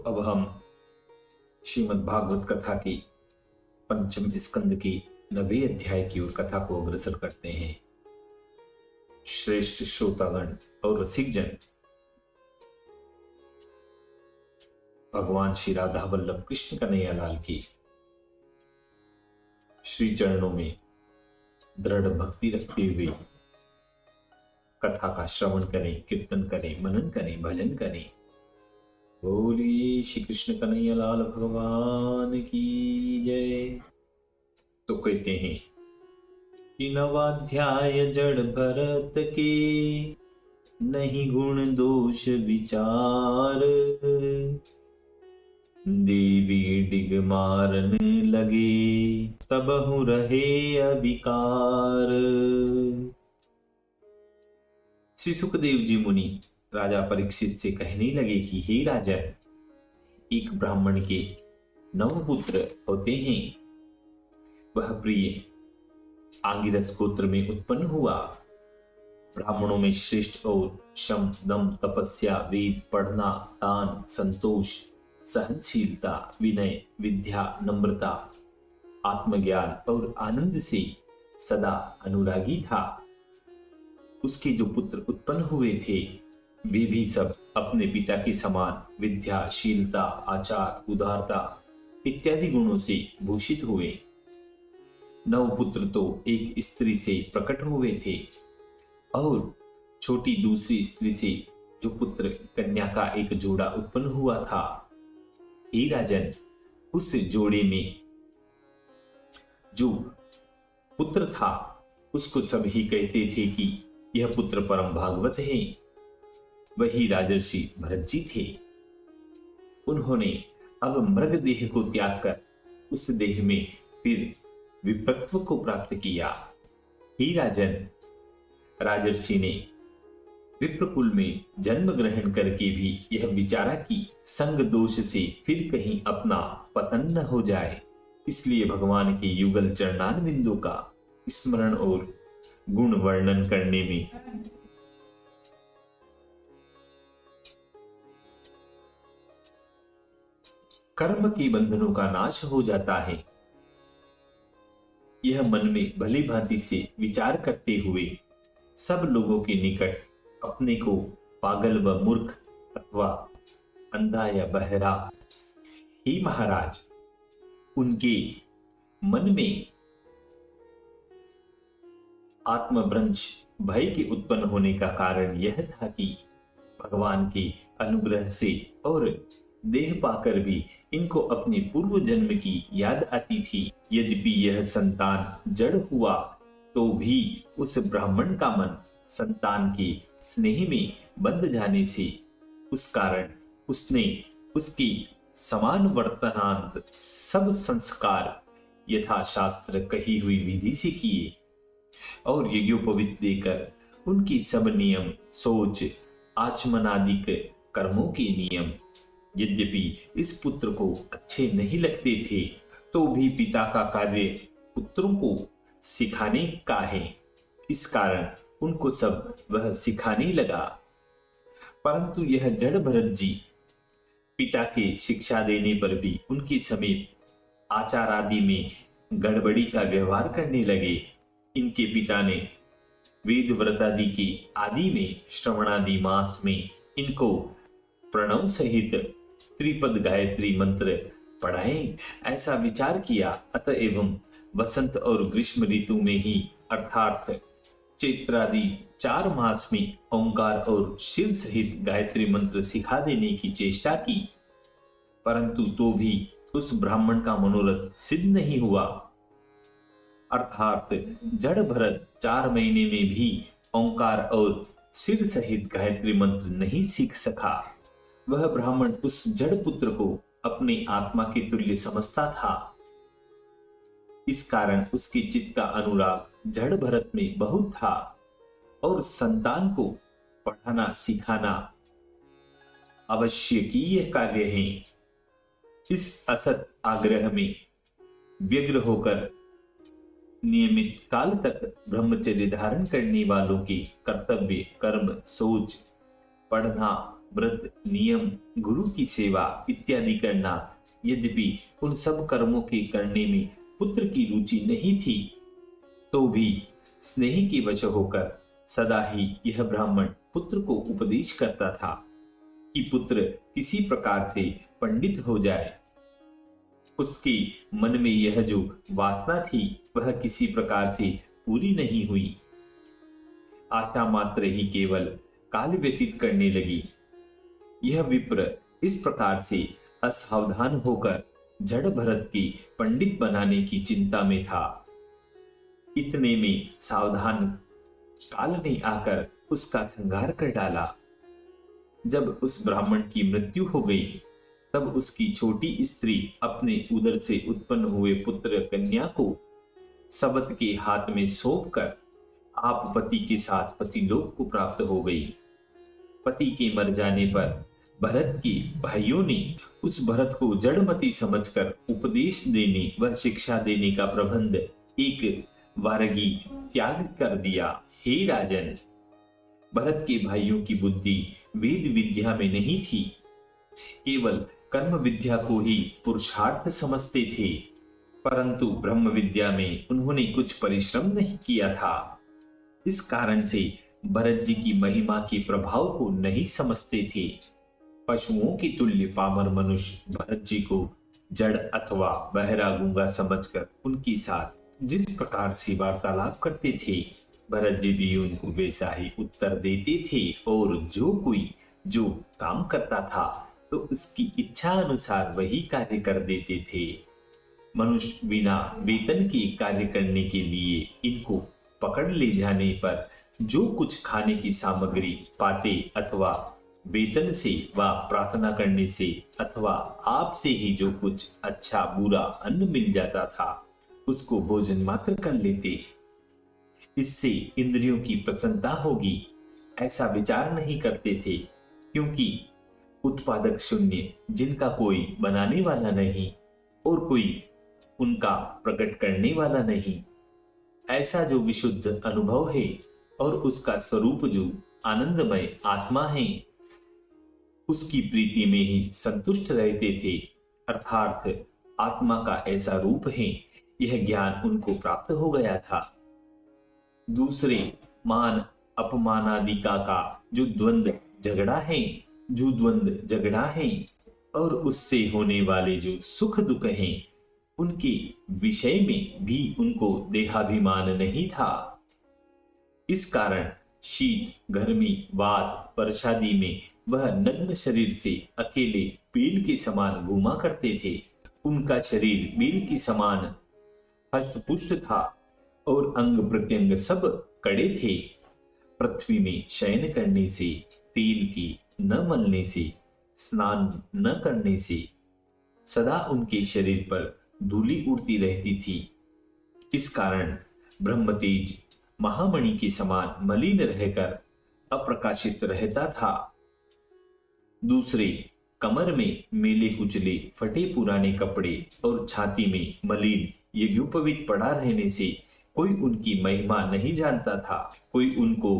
अब हम श्रीमद् भागवत कथा की पंचम स्कंद की 9वें अध्याय की ओर कथा को अग्रसर करते हैं। श्रेष्ठ श्रोतागण और रसिक जन, भगवान श्री राधा वल्लभ कृष्ण कन्हैया लाल की श्री चरणों में दृढ़ भक्ति रखते हुए कथा का श्रवण करें, कीर्तन करें, मनन करें, भजन करें। बोलिए श्री कृष्ण कन्हैया लाल भगवान की जय। तो कहते हैं कि नवाध्याय जड़ भरत के, नहीं गुण दोष विचार, देवी डिग मारने लगे तबहु रहे अविकार। श्री सुखदेव जी मुनि राजा परीक्षित से कहने लगे कि हे राजन, एक ब्राह्मण के 9 पुत्र होते हैं। वह प्रिय आंगिरस गोत्र में उत्पन्न हुआ। ब्राह्मणों में श्रेष्ठ और शम दम तपस्या, वेद पढ़ना, दान, संतोष, सहनशीलता, विनय, विद्या, नम्रता, आत्मज्ञान और आनंद से सदा अनुरागी था। उसके जो पुत्र उत्पन्न हुए थे वे भी सब अपने पिता के समान विद्या, शीलता, आचार, उदारता इत्यादि गुणों से भूषित हुए। 9 पुत्र तो एक स्त्री से प्रकट हुए थे और छोटी दूसरी स्त्री से जो पुत्र कन्या का एक जोड़ा उत्पन्न हुआ था। हे राजन, उस जोड़े में जो पुत्र था उसको सभी कहते थे कि यह पुत्र परम भागवत है। वही राजर्षि भरत जी थे। उन्होंने अब मृग देह को त्याग कर उस देह में फिर विप्रत्व को प्राप्त किया। हे राजन, राजर्षि ने विप्रकुल में जन्म ग्रहण करके भी यह विचारा कि संग दोष से फिर कहीं अपना पतन न हो जाए, इसलिए भगवान के युगल चरणान बिंदु का स्मरण और गुण वर्णन करने में कर्म के बंधनों का नाश हो जाता है। यह मन में भली भांति से विचार करते हुए सब लोगों के निकट अपने को पागल व मूर्ख अथवा अंधा या बहरा, हे महाराज, उनके मन में आत्मभ्रंश भय के उत्पन्न होने का कारण यह था कि भगवान के अनुग्रह से और देह पाकर भी इनको अपने पूर्व जन्म की याद आती थी। यद्यपि यह संतान जड़ हुआ तो भी उस ब्राह्मण का मन संतान के स्नेह में बंध जाने से उस कारण उसने उसकी समान वर्तनांत सब संस्कार यथाशास्त्र कही हुई विधि से किए और यज्ञोपवीत देकर उनकी सब नियम, सोच, आचमनादिक कर्मों के नियम यद्यपि इस पुत्र को अच्छे नहीं लगते थे तो भी पिता का कार्य पुत्रों को सिखाने का है। इस कारण उनको सब वह सिखाने लगा। परंतु यह जड़ भरत जी पिता के शिक्षा देने पर भी उनके समीप आचार आदि में गड़बड़ी का व्यवहार करने लगे। इनके पिता ने वेद व्रतादि की आदि में श्रवणादि मास में इनको प्रणव सहित त्रिपद गायत्री मंत्र पढ़ाएं, ऐसा विचार किया। अतएव वसंत और ग्रीष्म ऋतु में ही अर्थात चैत्रादि 4 मास में ओंकार और शिव सहित गायत्री मंत्र सिखा देने की चेष्टा की, परंतु तो भी उस ब्राह्मण का मनोरथ सिद्ध नहीं हुआ। अर्थात जड़ भरत 4 महीने में भी ओंकार और शिव सहित गायत्री मंत्र नहीं सीख सका। वह ब्राह्मण उस जड़ पुत्र को अपने आत्मा के तुल्य समझता था। इस कारण उसके चित्त का अनुराग जड़ भरत में बहुत था और संतान को पढ़ाना सिखाना आवश्यकीय कार्य है। इस असत आग्रह में व्यग्र होकर नियमित काल तक ब्रह्मचर्य धारण करने वालों के कर्तव्य, कर्म, सोच, पढ़ना, व्रत, नियम, गुरु की सेवा इत्यादि करना, यद्यपि उन सब कर्मों के करने में पुत्र की रुचि नहीं थी, तो भी स्नेह के वश होकर सदा ही यह ब्राह्मण पुत्र को उपदेश करता था कि पुत्र किसी प्रकार से पंडित हो जाए। उसके मन में यह जो वासना थी वह किसी प्रकार से पूरी नहीं हुई। आशा मात्र ही केवल काल व्यतीत करने लगी। यह विप्र इस प्रकार से असावधान होकर जड़ भरत की पंडित बनाने की चिंता में था। इतने में सावधान काल ने आकर उसका संहार कर डाला। जब उस ब्राह्मण की मृत्यु हो गई, तब उसकी छोटी स्त्री अपने उदर से उत्पन्न हुए पुत्र कन्या को सबत के हाथ में सौंप कर आप पति के साथ पतिलोक को प्राप्त हो गई। पति के मर जाने पर भरत के भाइयों ने उस भरत को जड़मति समझकर उपदेश देने व शिक्षा देने का प्रबंध एक वारगी त्याग कर दिया। हे राजन, भरत के भाइयों की बुद्धि वेद विद्या में नहीं थी, केवल कर्म विद्या को ही पुरुषार्थ समझते थे, परंतु ब्रह्म विद्या में उन्होंने कुछ परिश्रम नहीं किया था। इस कारण से भरत जी की महिमा के प्रभाव को नहीं समझते थे। पशुओं के तुल्य पामर मनुष्य भरत जी को जड़ अथवा बहरा गूंगा समझकर उनके साथ जिस प्रकार से वार्तालाप करते थे, भरत जी भी उनको वैसा ही उत्तर देते थे और जो कोई जो काम करता था तो उसकी इच्छा अनुसार वही कार्य कर देते थे। मनुष्य बिना वेतन के कार्य करने के लिए इनको पकड़ ले जाने पर जो कुछ खाने की सामग्री पाते अथवा वेतन से व प्रार्थना करने से अथवा आपसे ही जो कुछ अच्छा बुरा अन्न मिल जाता था उसको भोजन मात्र कर लेते। इससे इंद्रियों की प्रसन्नता होगी ऐसा विचार नहीं करते थे, क्योंकि उत्पादक शून्य जिनका कोई बनाने वाला नहीं और कोई उनका प्रकट करने वाला नहीं, ऐसा जो विशुद्ध अनुभव है और उसका स्वरूप जो आनंदमय आत्मा है, उसकी प्रीति में ही संतुष्ट रहते थे। अर्थात आत्मा का ऐसा रूप है, यह ज्ञान उनको प्राप्त हो गया था। दूसरे मान अपमानादिका का जो द्वंद्व झगड़ा है और उससे होने वाले जो सुख दुख हैं, उनके विषय में भी उनको देहाभिमान नहीं था। इस कारण शीत, गर्मी, वात, वर्षादि में वह नग्न शरीर से अकेले बेल के समान घूमा करते थे। उनका शरीर बेल के समान हष्टपुष्ट था और अंग प्रत्यंग सब कड़े थे। पृथ्वी में शयन करने से, तेल की न मलने से, स्नान न करने से सदा उनके शरीर पर धूली उड़ती रहती थी। इस कारण ब्रह्म तेज महामणि के समान मलिन रहकर अप्रकाशित रहता था। दूसरे कमर में मेले कुचले फटे पुराने कपड़े और छाती में मलिन यज्ञोपवीत पड़ा रहने से कोई उनकी महिमा नहीं जानता था। कोई उनको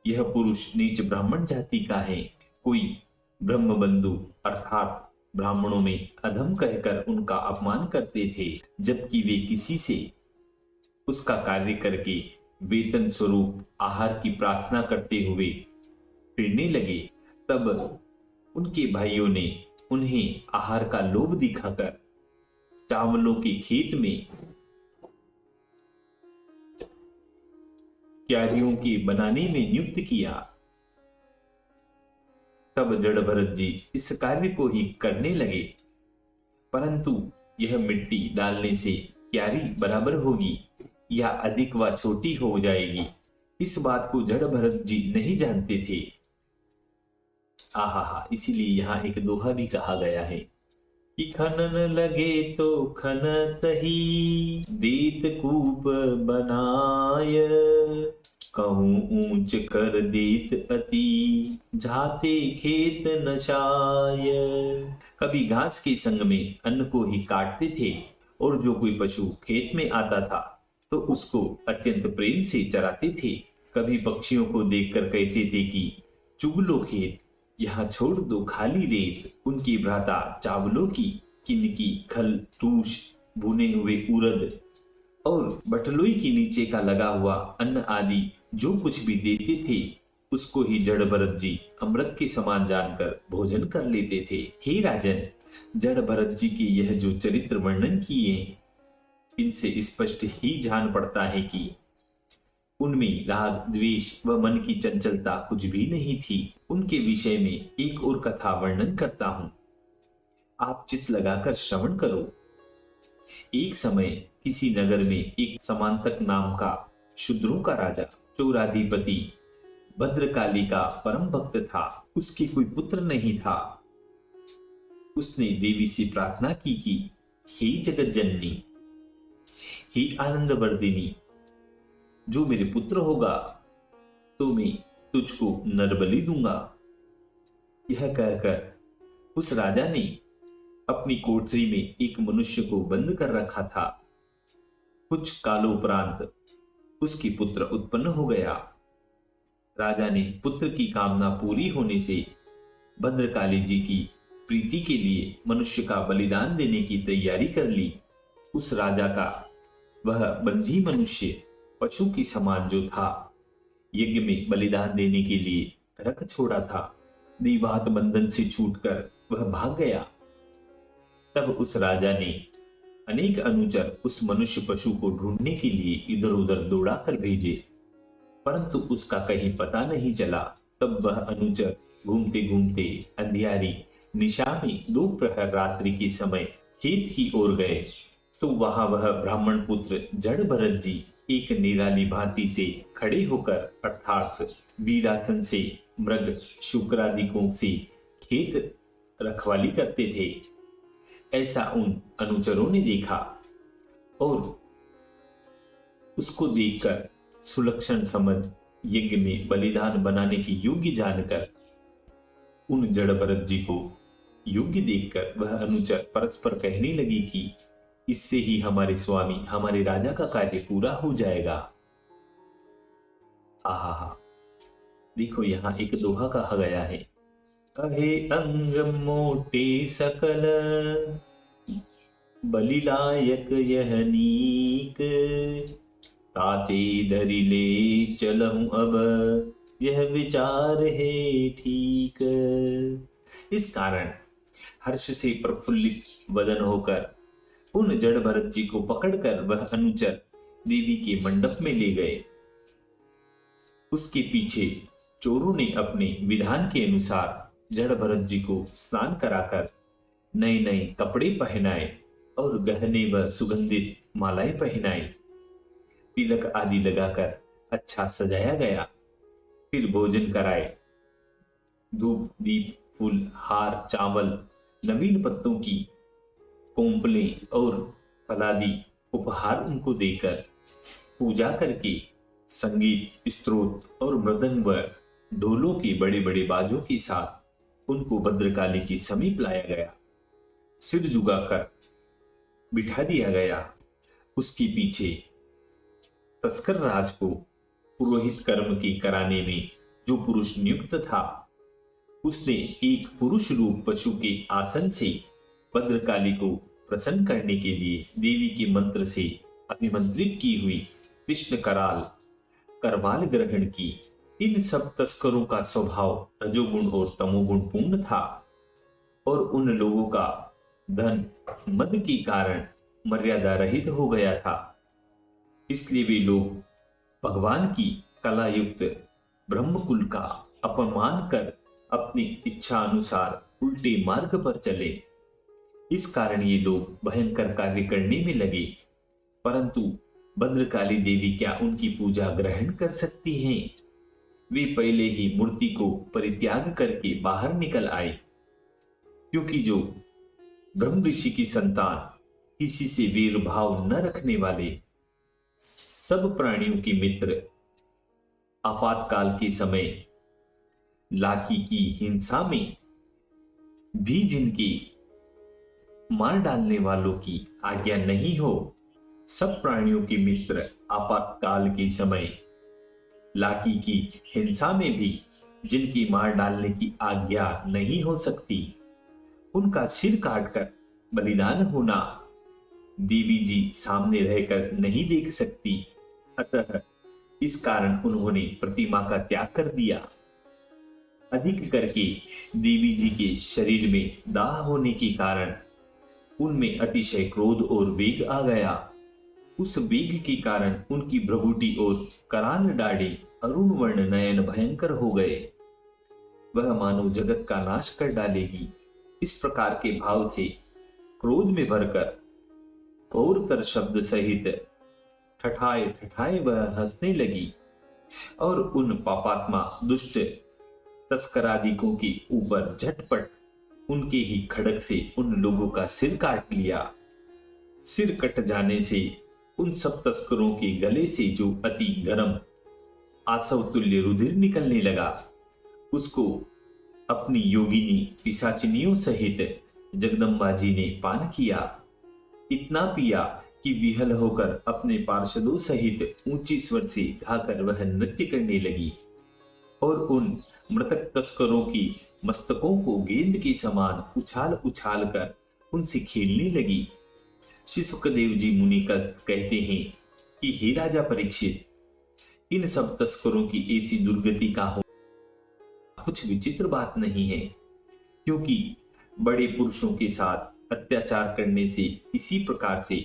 यह पुरुष नीच ब्राह्मण जाति का है, कोई ब्रह्मबंधु अर्थात ब्राह्मणों में अधम कहकर उनका अपमान करते थे। जबकि वे किसी से उसका कार्य करके वेतन स्वरूप आहार की प्रार्थना करते हुए फिरने लगे, तब उनके भाइयों ने उन्हें आहार का लोभ दिखाकर चावलों के खेत में क्यारियों के बनाने में नियुक्त किया। तब जड़ भरत जी इस कार्य को ही करने लगे, परंतु यह मिट्टी डालने से क्यारी बराबर होगी या अधिक व छोटी हो जाएगी, इस बात को जड़ भरत जी नहीं जानते थे। आहा, इसीलिए यहाँ एक दोहा भी कहा गया है कि खनन लगे तो खनत ही, देत कूप बनाय, कहूं ऊंच कर देत अति, जाते खेत नशाय। कभी घास के संग में अन्न को ही काटते थे और जो कोई पशु खेत में आता था तो उसको अत्यंत प्रेम से चराते थे। कभी पक्षियों को देखकर कहते थे कि चुग लो खेत, यहाँ छोड़ दो खाली रेत, उनकी भ्राता चावलों की, किनकी खल तूष, भुने हुए उड़द और बटलोई के नीचे का लगा हुआ अन्न आदि जो कुछ भी देते थे, उसको ही जड़ भरत जी अमृत के समान जानकर भोजन कर लेते थे। हे राजन, जड़ भरत जी के यह जो चरित्र वर्णन किए, इनसे स्पष्ट ही जान पड़ता है कि उनमें राग द्वेष व मन की चंचलता कुछ भी नहीं थी। उनके विषय में एक और कथा वर्णन करता हूं, आप चित्त लगाकर श्रवण करो। एक समय किसी नगर में एक समांतक नाम का शूद्रों का राजा, चोराधिपति भद्रकाली का परम भक्त था। उसके कोई पुत्र नहीं था। उसने देवी से प्रार्थना की कि हे जगत जननी, हे आनंद वर्धिनी, जो मेरे पुत्र होगा तो मैं तुझको नरबलि दूंगा। यह कहकर उस राजा ने अपनी कोठरी में एक मनुष्य को बंद कर रखा था। कुछ कालोपरांत उसकी पुत्र उत्पन्न हो गया। राजा ने पुत्र की कामना पूरी होने से भद्रकाली जी की प्रीति के लिए मनुष्य का बलिदान देने की तैयारी कर ली। उस राजा का वह बंधी मनुष्य पशु की समान जो था, यज्ञ में बलिदान देने के लिए रख छोड़ा था। दीवात बंधन से छूटकर वह भाग गया। तब उस राजा ने अनेक अनुचर उस मनुष्य पशु को ढूंढने के लिए इधर उधर दौड़ा कर भेजे, परंतु उसका कहीं पता नहीं चला। तब वह अनुचर घूमते घूमते अंधियारी निशा में दोपहर रात्रि के समय खेत की ओर गए, तो वहां वह ब्राह्मण पुत्र जड़ भरत जी एक निराली भांति से खड़े होकर, अर्थात वीरासन से मृग शुक्रादिकों से खेत रखवाली करते थे। ऐसा उन अनुचरों ने देखा और उसको देखकर सुलक्षण समझ यज्ञ में बलिदान बनाने की योग्य जानकर उन जड़ भरत जी को योग्य देखकर वह अनुचर परस्पर कहने लगी कि इससे ही हमारे स्वामी, हमारे राजा का कार्य पूरा हो जाएगा। आहा, देखो यहां एक दोहा कहा गया है, कहे अंग मोटे सकल बलिलायक यह नीक, ताते धरि ले चलहूं अब यह विचार है ठीक। इस कारण हर्ष से प्रफुल्लित वदन होकर उन जड़ भरत जी को पकड़कर वह अनुचर देवी के मंडप में ले गए। उसके पीछे चोरों ने अपने विधान के अनुसार जड़ भरत जी को स्नान कराकर नए नए कपड़े पहनाए और गहने व सुगंधित मालाएं पहनाई, तिलक आदि लगाकर अच्छा सजाया गया। फिर भोजन कराए, धूप दीप फूल हार चावल नवीन पत्तों की कोंपलें और फलादि उपहार उनको देकर पूजा करके संगीत स्तोत्र और मृदंग व ढोलों के बड़े बड़े बाजों के साथ उनको भद्रकाली के समीप लाया गया। सिर झुकाकर बिठा दिया गया। उसके पीछे तस्कर राज को पुरोहित कर्म के कराने में जो पुरुष नियुक्त था, उसने एक पुरुष रूप पशु के आसन से भद्रकाली को प्रसन्न करने के लिए देवी के मंत्र से अभिमंत्रित की हुई कृष्ण कराल करवाल ग्रहण की। इन सब तस्करों का स्वभाव रजोगुण और तमोगुण पूर्ण था और उन लोगों का धन मद के कारण मर्यादा रहित हो गया था। इसलिए वे लोग भगवान की कला युक्त ब्रह्मकुल का अपमान कर अपनी इच्छा अनुसार उल्टे मार्ग पर चले। इस कारण ये लोग भयंकर कार्य करने में लगे, परंतु भद्रकाली देवी क्या उनकी पूजा ग्रहण कर सकती हैं? वे पहले ही मूर्ति को परित्याग करके बाहर निकल आए, क्योंकि जो ब्रह्म ऋषि की संतान, किसी से वीर भाव न रखने वाले, सब प्राणियों के मित्र, आपातकाल के समय लाकी की हिंसा में भी जिनकी मार डालने वालों की आज्ञा नहीं हो, सब प्राणियों के मित्र आपातकाल के समय लाकी की हिंसा में भी जिनकी मार डालने की आज्ञा नहीं हो सकती, उनका सिर काटकर बलिदान होना देवी जी सामने रहकर नहीं देख सकती। अतः इस कारण उन्होंने प्रतिमा का त्याग कर दिया। अधिक करके देवी जी के शरीर में दाह होने के कारण उनमें अतिशय क्रोध और वेग आ गया। उस वेग के कारण उनकी भ्रुकुटी और कराल दाढ़ी अरुण वर्ण नयन भयंकर हो गए। वह मानो जगत का नाश कर डालेगी, इस प्रकार के भाव से क्रोध में भरकर घोरतर शब्द सहित ठठाए ठठाए वह हंसने लगी और उन पापात्मा दुष्ट तस्करादिकों के ऊपर झटपट उनके ही खड़क से उन लोगों का सिर काट लिया। सिर कट जाने से उन सब तस्करों के गले से जो अति गर्म आसव तुल्य रुधिर निकलने लगा, उसको अपनी योगिनी पिशाचिनियों सहित जगदम्बा जी ने पान किया। इतना पिया कि विहल होकर अपने पार्षदों सहित ऊंची स्वर से गाकर वह नृत्य करने लगी और उन मृतक तस्करों की मस्तकों को गेंद के समान उछाल उछाल कर उनसे खेलने लगी। श्री सुखदेव जी मुनि का कहते हैं कि हे राजा परीक्षित, इन सब तस्करों की ऐसी दुर्गति का हो कुछ विचित्र बात नहीं है, क्योंकि बड़े पुरुषों के साथ अत्याचार करने से इसी प्रकार से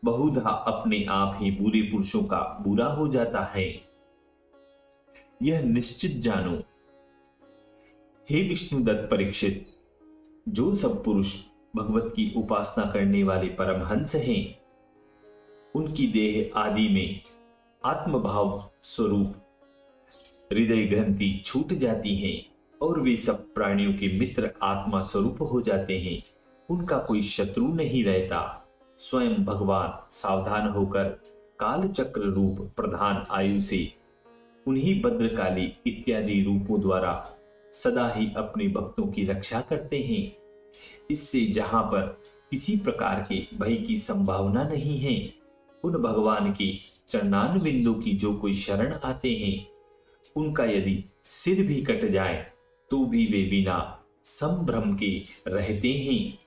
बहुधा अपने आप ही बुरे पुरुषों का बुरा हो जाता है। यह निश्चित जानो हे विष्णुदत्त परीक्षित, जो सब पुरुष भगवत की उपासना करने वाले परमहंस हैं, उनकी देह आदि में आत्मभाव स्वरूप हृदय ग्रंथि छूट जाती है और वे सब प्राणियों के मित्र आत्मा स्वरूप हो जाते हैं। उनका कोई शत्रु नहीं रहता। स्वयं भगवान सावधान होकर काल चक्र रूप प्रधान आयु से उन्हीं भद्रकाली इत्यादि रूपों द्वारा सदा ही अपने भक्तों की रक्षा करते हैं। इससे जहां पर किसी प्रकार के भय की संभावना नहीं है, उन भगवान के चरणान बिंदु की जो कोई शरण आते हैं, उनका यदि सिर भी कट जाए तो भी वे बिना संभ्रम के रहते हैं।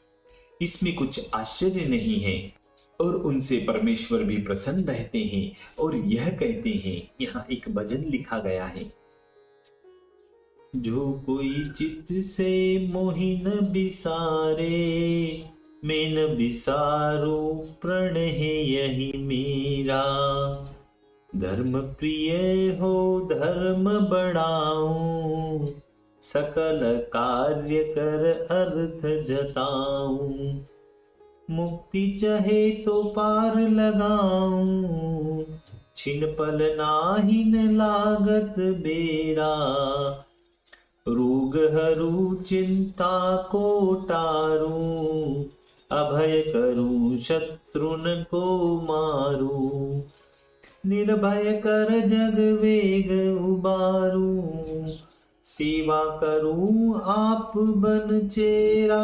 इसमें कुछ आश्चर्य नहीं है और उनसे परमेश्वर भी प्रसन्न रहते हैं। और यह कहते हैं, यहाँ एक भजन लिखा गया है, जो कोई चित्त से मोहि न बिसारे, मैं न बिसारो प्रण है यही मेरा। धर्म प्रिय हो धर्म बढ़ाऊं, सकल कार्य कर अर्थ जताऊं। मुक्ति चाहे तो पार लगाऊं, छिन पल नाहिन लागत बेरा। रोग हरू चिंता को टारूं, अभय करूं शत्रुन को मारूं। निर्भय कर जग वेग उबारूं, सेवा करूं आप बन चेरा।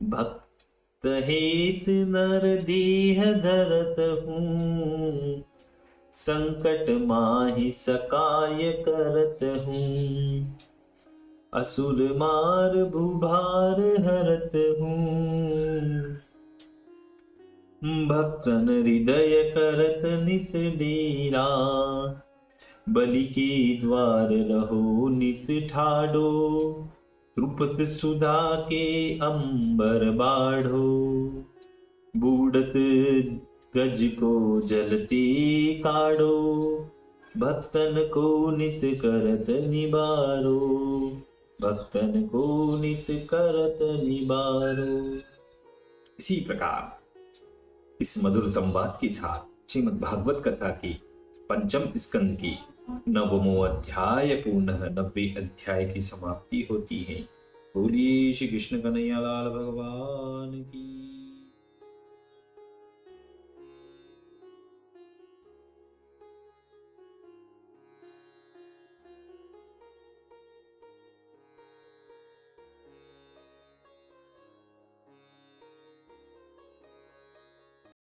भक्त हेत नर देह धरत हूँ, संकट माहि सकाय करत हूँ। असुर मार भूभार हरत हूँ, भक्तन हृदय करत नित डेरा। बलि के द्वार रहो नित ठाडो, द्रुपद सुधा के अंबर बाढ़ो। बूढ़त गज को जलते काढ़ो, भक्तन को नित करत निबारो। भक्तन को नित करत निबारो। इसी प्रकार इस मधुर संवाद के साथ श्रीमद् भागवत कथा के पंचम स्कंद की 9वां अध्याय पूर्णः 90वें अध्याय की समाप्ति होती है। बोलिए श्री कृष्ण कन्हैया लाल भगवान की।